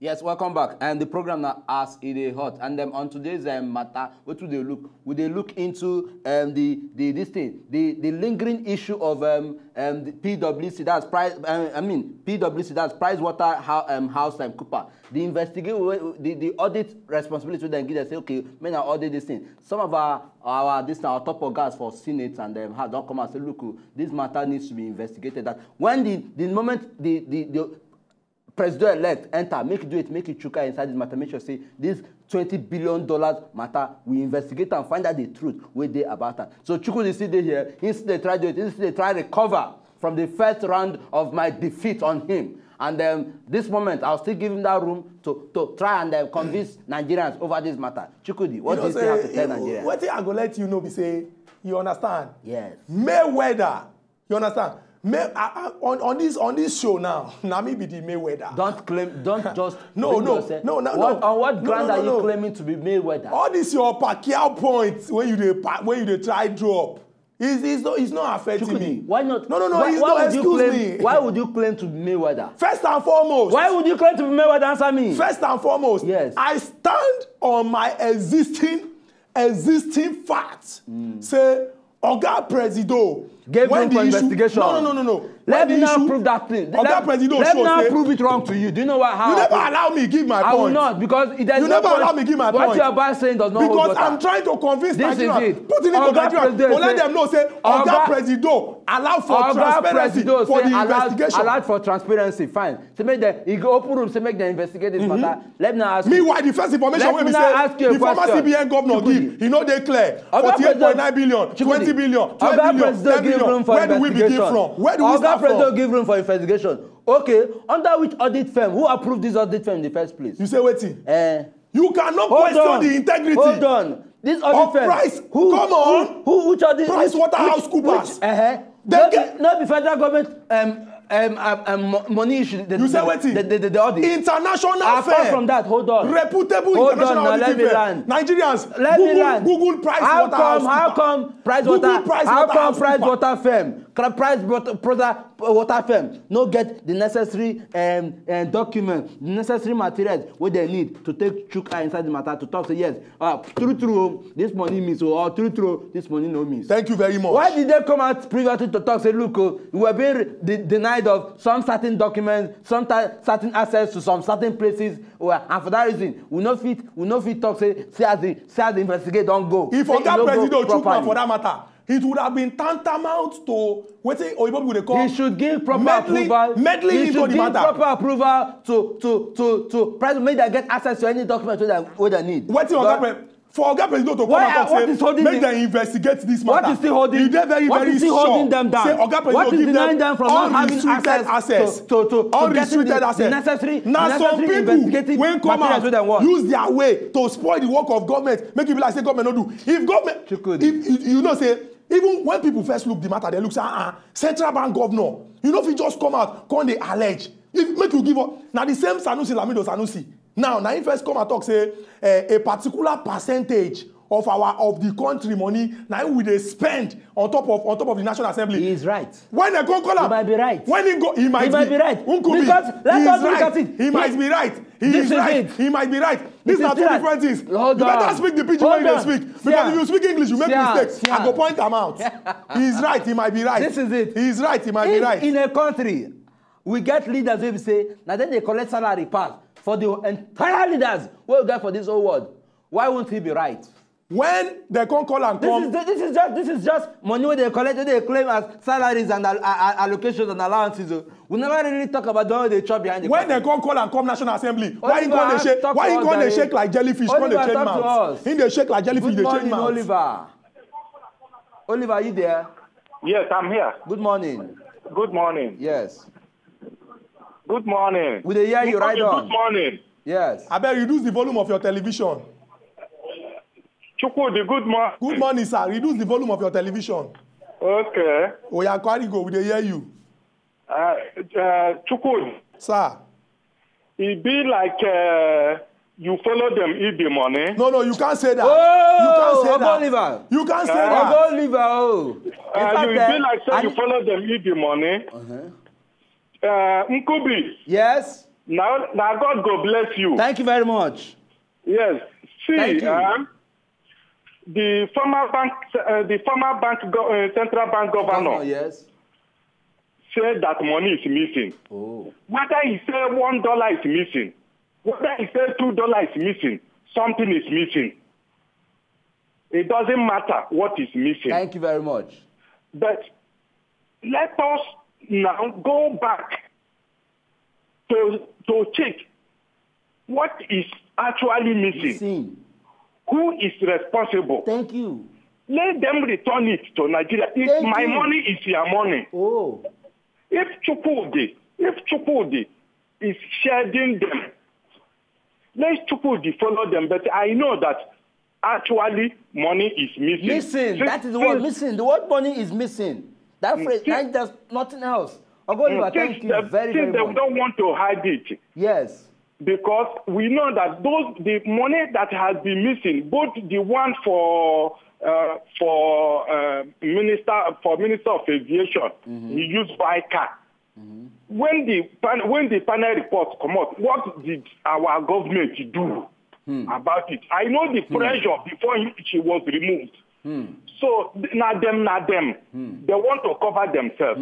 Yes, welcome back. And the program now as it is hot. And on today's matter, what would they look? Would they look into the lingering issue of the PwC? That's price. PwC. That's PricewaterhouseCoopers Cooper. The investigation, the audit responsibility to then give us say, okay, men are audit this thing. Some of our top organs for Senate and have don't come and say, look, this matter needs to be investigated. That when the moment the President-elect enter, make it chuka inside this matter, make sure say this $20 billion matter, we investigate and find out the truth where they about that. So Chukwudi sit there here, instead they try to do it, instead they try to recover from the first round of my defeat on him. And this moment, I'll still give him that room to try and convince Nigerians over this matter. Chukwudi, what do you still have to tell Nigerians? What thing I go let you know, be say, you understand? Yes. Mayweather, you understand? On this show now me be the Mayweather. Don't just no. On what ground are you claiming to be Mayweather? All this your Pacquiao points when you try drop. It's not affecting me. Why not? No, excuse me. Why would you claim to be Mayweather? First and foremost. Why would you claim to be Mayweather? Answer me. First and foremost. Yes. I stand on my existing facts. Say, Oga Presido gave room for investigation. No. Let me now prove that thing. Oga Presido let me now prove it wrong to you. Do you know how? You never allow me give my point. I will not, because it does you never allow me give my point. What you are about saying does not hold because water. I'm trying to convince Nigerians. Put it into Oga Nigerians. To let them know, say, Oga Presido allow for transparency for the investigation. Allowed for transparency, fine. So make them, you go open room, so make them investigate this matter. Let me now ask you. Meanwhile, the first information when we say, the former CBN governor give, you know they clear, 48.9 billion, 20 billion, 12 billion, 10 billion. Where do we begin from? Where do we start from? Oga Presido give room for investigation. Okay, under which audit firm? Who approved this audit firm in the first place? You say waiting. You cannot question the integrity. Hold on. This audit firm. Price. Come on. Which audit? PricewaterhouseCoopers. Not the federal government money issue. You say waiting. The audit. International Apart firm. from that, hold on. Reputable international auditing firm. Nigerians. Google PricewaterhouseCoopers. How come Pricewater firm? Pricewater firm no get the necessary documents, the necessary materials what they need to take chuka inside the matter to talk say yes, true, this money miss or true, this money no miss. Thank you very much. Why did they come out previously to talk say look, we were being denied of some certain documents, some certain access to some certain places, and for that reason we no fit talk say as the investigate don't go. If Oga Presido Chukma for that matter, it would have been tantamount to what Oyibo people they call. He should give proper approval. Meddling into the matter. He should give proper approval to President, make them get access to any document what they need. What for Oga Presido to come and talk say make them investigate this matter. What is still holding? You very holding them down? Say Oga Presido give them from not having access to unrestricted access. The necessary people when come out use their way to spoil the work of government. Make people like say government no do. If government, if you know say. Even when people first look the matter, they look say, central bank governor. You know if you just come out, come they allege. If make you give up. Now the same Sanusi Lamido Sanusi. Now he first come and talk say a particular percentage of the country money now we they spend on top of the National Assembly. He is right. When they go call he might be right. When he might be right. Because let's not look at it. He might be right. He is right. He might be right. These are two different things. You better speak the pidgin when you speak. Because if you speak English, you make mistakes. I go point them out. He is right. He might be right. This is it. He is right. He might be right. In a country, we get leaders who say, now then they collect salary pass for the entire leaders we get for this whole world. Why won't he be right? When they come call and come, this is just money where they collect, they claim as salaries and allocations and allowances. We never really talk about the way they chop behind the when they come call and come National Assembly, why you gonna shake like jellyfish? When they change mouth, in they shake like jellyfish, they change mouth. Oliver, are you there? Yes, I'm here. Good morning. Good morning. Yes. Good morning. Will they hear you right on? Good morning. Yes. I better reduce the volume of your television. Chukwudi, good morning. Good morning, sir. Reduce the volume of your television. Okay. Oya Kwarigo, we dey hear you. Chukwudi. Sir. It be like you follow them eat the money. No, you can't say that. Oh, you can't say that. Oliver. You can't say that. Oliver, oh. You be like say you follow them eat the money. Nkubi. Yes. Now God go bless you. Thank you very much. Yes. See, the former central bank governor, yes, said that money is missing. Oh. Whether he say $1 is missing, whether he say $2 is missing, something is missing. It doesn't matter what is missing. Thank you very much. But let us now go back to check what is actually missing. Who is responsible? Thank you. Let them return it to Nigeria. If my money is your money. Oh. If Chukwudi is shedding them, let Chukwudi follow them. But I know that actually money is missing. Missing. That is the word missing. The word money is missing. That phrase, there's nothing else. Ogoliver, thank you very, very much. They don't want to hide it. Yes. Because we know that the money that has been missing, both the one for Minister of Aviation, he used BICA. When the panel report come out, what did our government do about it? I know the pressure before she was removed. So not them. They want to cover themselves.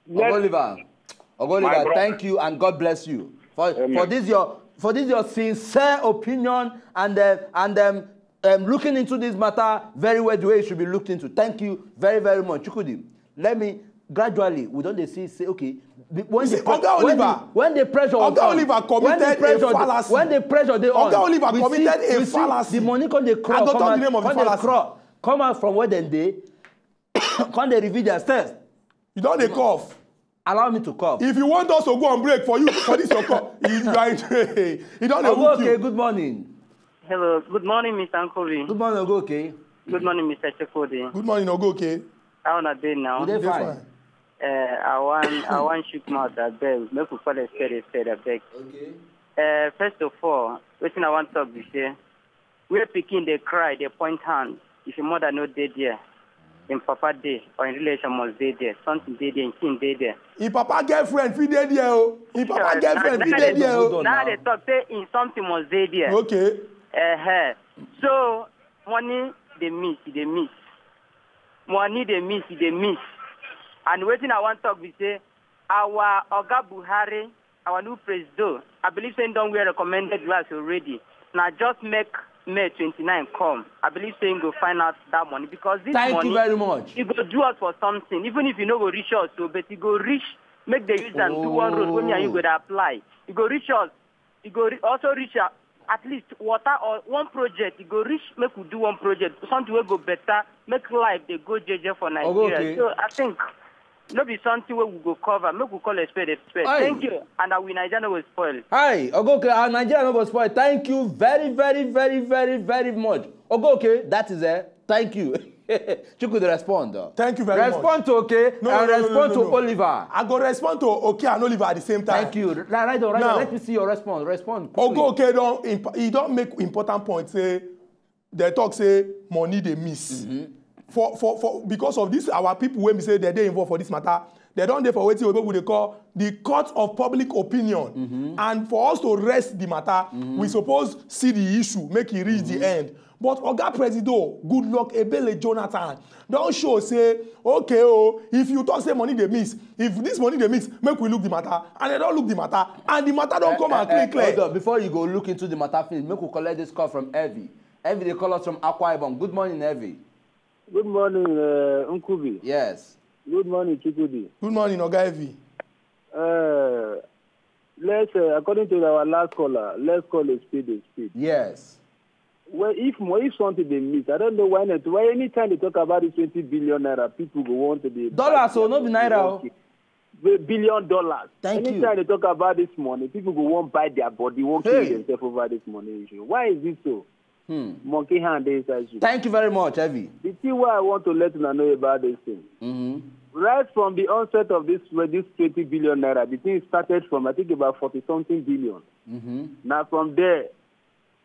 Ogoliver, thank you and God bless you for this your sincere opinion and looking into this matter very well the way it should be looked into. Thank you very, very much. Chukwudi, let me gradually, we don't say okay, when the pressure they on, Oliver committed a fallacy. The money come out from where they come they reveal their stairs. You don't they cough. Allow me to cough. If you want us to go on break for you for this your cough, you don't okay, good morning. Hello, good morning, Mr. Nkobi. Good morning, okay. Good morning, Mr. Chekodi. Good morning, okay. How are you now? Good fine. I want shoot mouth at beg. Make we call a spade at beg. Okay. First of all, what I want to talk this year, we're picking they cry, they point hands. If your mother no dead there, in Papa day or in relation must dead there, something dead there, in king dead there. In Papa girlfriend, feed dead there. In Papa girlfriend, feed dead there. Now they talk say in something must dead there. Okay. So money they miss. Money they miss. And waiting I want to talk we say our Oga Buhari, our new president, I believe saying don't we recommended to us already. Now just make May 29 come. I believe saying go find out that money because this money. Thank you very much. It go do us for something. Even if you know go reach us, so but it go reach, make the use and do one road when you go to apply. It go reach us. It go also reach at least water or one project. It go reach, make we do one project. Something will go better, make life they go JJ for Nigeria. Okay. So I think be something where we go cover. Make we call a spade a spade. Thank you. And our Nigeria will spoil. Hi, okay, our Nigeria will spoil. Thank you very, very, very, very, very much. Okay, that is it. Thank you. You could respond. Thank you very much. Respond to okay and respond to Oliver. I go respond to okay and Oliver at the same time. Thank you. Right on. Let me see your response. Respond. Okay, he don't make important points. Say they talk say money they miss. For because of this, our people when we say they're involved for this matter, they don't there for waiting what they call the court of public opinion. And for us to rest the matter, we suppose see the issue, make it reach the end. But Oga Presido, good luck, Ebele Jonathan, don't show say, okay, if you talk say money they miss, if this money they miss, make we look the matter, and they don't look the matter, and the matter don't come and clear. Before you go look into the matter, make we collect this call from Evie. Evie, they call us from Akwa Ibom. Good morning, Evie. Good morning, Nkubi. Yes. Good morning, Chikudi. Good morning, Oga Evie. Let's, according to our last caller, let's call a spade. Yes. Well, if something they miss, I don't know why not. Why anytime they talk about the 20 billion naira, people go want to be dollars, so no be naira. $1 billion. Thank you. Anytime they talk about this money, people go want buy their body, won't kill themselves over this money issue. Why is it so? Monkey hand inside you. Thank you very much, Evie. The thing why I want to let you know about this thing. Right from the onset of this 20 billion naira, the thing started from I think about 40-something billion. Now from there,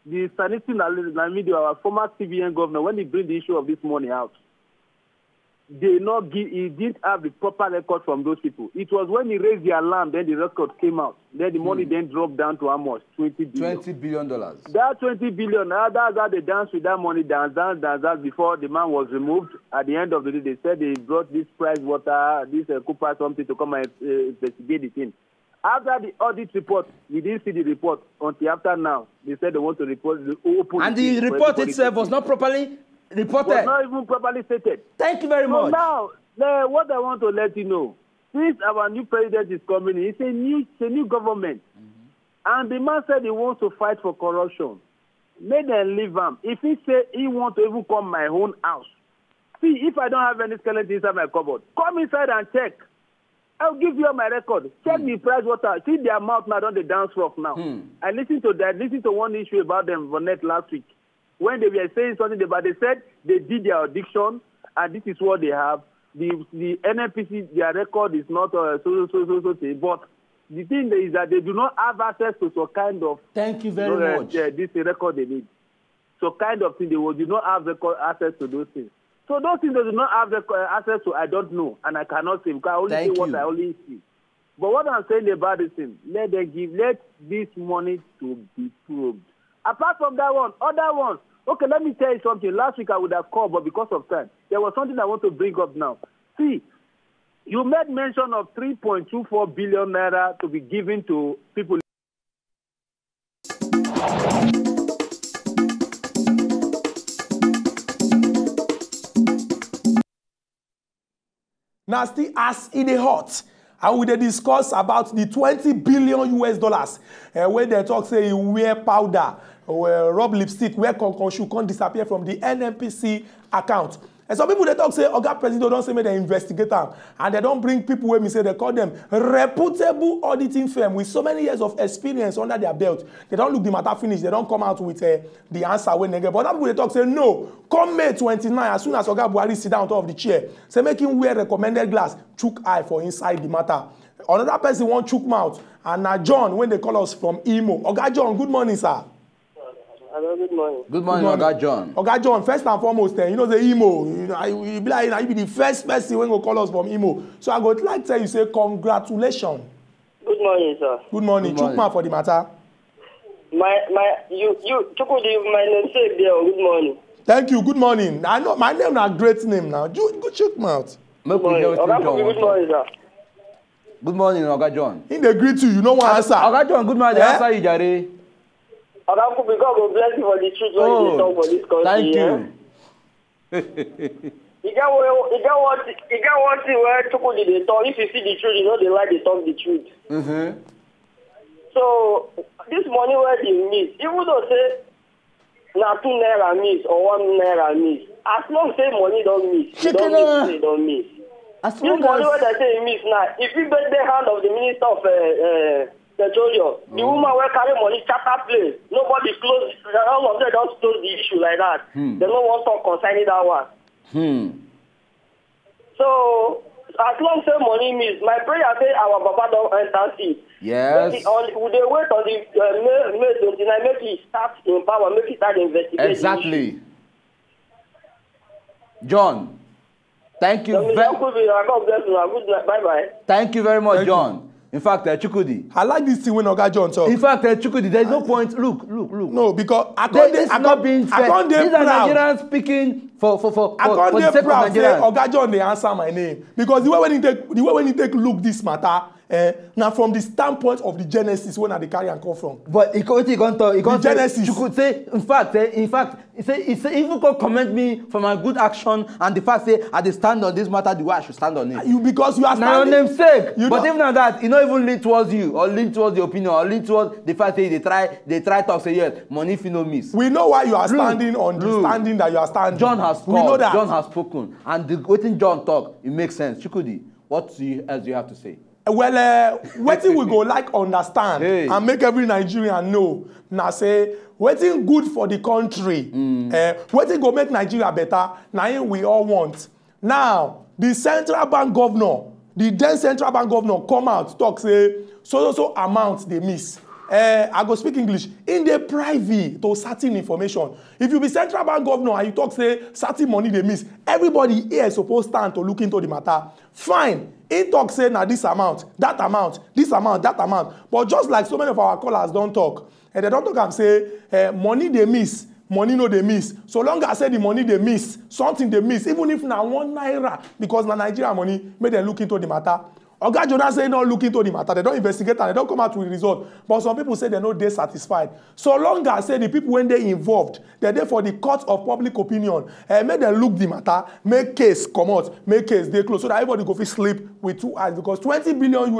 the Sanusi Lamido, our former CBN governor, when he bring the issue of this money out, he didn't have the proper record from those people. It was when he raised the alarm, then the record came out. Then the money then dropped down to how much? $20 billion. $20 billion. That $20 billion, that's how they danced with that money, dance before the man was removed. At the end of the day, they said they brought this price water, this Cooper something to come and investigate the thing. After the audit report, we didn't see the report until after now. They said they want to report the open. And the report itself was not properly reported. Was not even properly stated. Thank you very much. Now, what I want to let you know, since our new president is coming in, it's a new government. And the man said he wants to fight for corruption. May them leave him. If he say he wants to even come my own house, see, if I don't have any skeleton inside my cupboard, come inside and check. I'll give you my record. Check the price water. See their mouth now, don't they dance rough now. I listened to that. Listened to one issue about them on net last week. When they were saying something about, they said they did their audition, and this is what they have. The NNPC, their record is not so, but the thing is that they do not have access to some kind of... Thank you very much. This record they need. So kind of thing, they do not have access to those things. So those things they do not have access to, I don't know, and I cannot say, because I only say what I only see. But what I'm saying about this thing, let this money to be probed. Apart from that one, other ones, okay, let me tell you something. Last week I would have called, but because of time, there was something I want to bring up now. See, you made mention of 3.24 billion naira to be given to people. Now, still as in a hot, and we discuss about the $20 billion where they talk say you wear powder or rub lipstick, where should can't disappear from the NNPC account. And some people they talk say, Oga President don't say me they investigate them, and they don't bring people where me say they call them reputable auditing firm with so many years of experience under their belt. They don't look the matter finish. They don't come out with the answer when they get. But other people they talk say no. Come May 29, as soon as Oga Buhari sit down on top of the chair, say make him wear recommended glass, chook eye for inside the matter. Another person want chook mouth, and now John when they call us from Imo. Oga John, good morning, sir. Hello, good morning. Good morning, Oga John. Oga John, first and foremost, you know the Imo. You be like, you be the first person when you call us from Imo. So I would like to tell you, say congratulations. Good morning, sir. Good morning. Chukma for the matter. You Chukudi, my namesake there. Good morning. Thank you. Good morning. I know my name is a great name now. Good Chukma. Good morning. Good morning, sir. Good morning, Oga John. In the greet you, you know what answer. Oga John, good morning. Answer you, Jare. God will bless you for the truth when you talk for this country. Thank you. You get one thing where Chukudi they talk. If you see the truth, you know they like they talk the truth. So this money where they miss, even though say na 2 naira miss or 1 naira miss, as long as say money don't miss, they don't miss. This money where they say miss now, if you bet the hand of the Minister of Petroleum, the woman will carry money charter plane. Nobody close. All of them don't close the issue like that. They don't want to consign that one. So as long as money miss, my prayer say our Baba don't enter seat. Yes. Would they wait on the May 29? Make it start in power. Make it start investigating. Exactly. John, thank you. Bye-bye. Thank you very much, John. In fact, Chukudi. I like this thing when Oga John talk. In fact, Chukudi, there's no point. Look. No, because I can't be fair. These are Nigerians speaking for the sake of Nigerians. Oga John, they answer my name. Because the way when you take look this matter, now from the standpoint of the genesis, where they carry and come from. But he can't genesis. You could say, in fact, he say even could commend me for my good action and the fact say I stand on this matter the way I should stand on it. Because you are standing. Now your namesake. But even at that, you not even lean towards you or lean towards the opinion or lean towards the fact that they try to say yes, money if you no miss. We know why you are standing on the standing that you are standing. John has called. We know that. John has spoken, and the waiting John talk, it makes sense. Chukudi, what else do you have to say? Well, wetin we go like understand and make every Nigerian know. Now say wetin good for the country, wetin go make Nigeria better. Now we all want. Now the central bank governor, the then central bank governor come out talk say so amount they miss. I go speak English, in the private to certain information. If you be central bank governor and you talk say certain money they miss, everybody here is supposed to stand to look into the matter. Fine. He talk say na this amount, that amount, this amount, that amount. But just like so many of our callers don't talk, and they don't talk and say money they miss, money no they miss. So long as I say the money they miss, something they miss, even if na 1 naira, because na Nigeria money, make them look into the matter. Oga Jonas say not look into the matter, they don't investigate and they don't come out with the result. But some people say they're not they satisfied. So long as say the people when they involved, they're there for the court of public opinion. Make them look the matter, make case come out, make case they close so that everybody go fit sleep with 2 eyes because $20 billion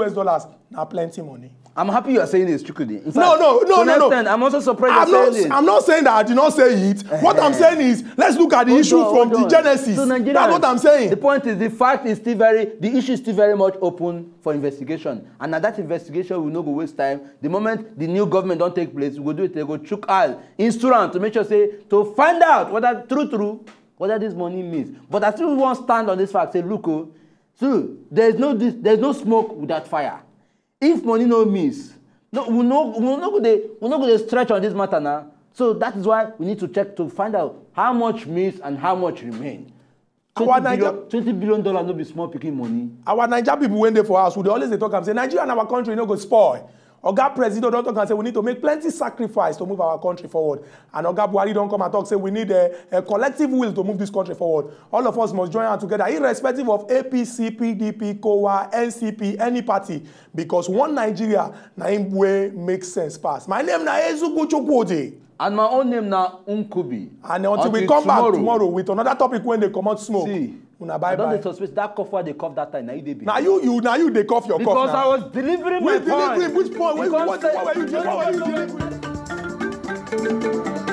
now plenty money. I'm happy you are saying this, Chukudi. No. I'm also surprised you're saying this. I'm not saying that I did not say it. What I'm saying is, let's look at the issue from the genesis. So that's what I'm saying. The point is, the issue is still very much open for investigation. And at that investigation, we no go waste time. The moment the new government don't take place, we go do it, they go chook all instrument to make sure, to find out whether whether this money means. But I still want to stand on this fact, say, look, so there's no smoke without fire. If money no miss, we're not going to stretch on this matter now. So that is why we need to check to find out how much miss and how much remain. $20 billion no be small picking money. Our Nigeria people when they for us, they always talk and say Nigeria and our country no go spoil. Oga President don't talk and say we need to make plenty sacrifice to move our country forward. And Oga Buhari don't come and talk say we need a collective will to move this country forward. All of us must join hands together, irrespective of APC, PDP, COA, NCP, any party, because one Nigeria na him way makes sense pass. My name na Ezuku Chukwudi. And my own name na Nkubi. And until we come back tomorrow with another topic when they come out smoke. See. Bye don't they suspect that cough where they cough that time? Now you they cough your because cough now. Because I was delivering my point. Which point? What were you delivering?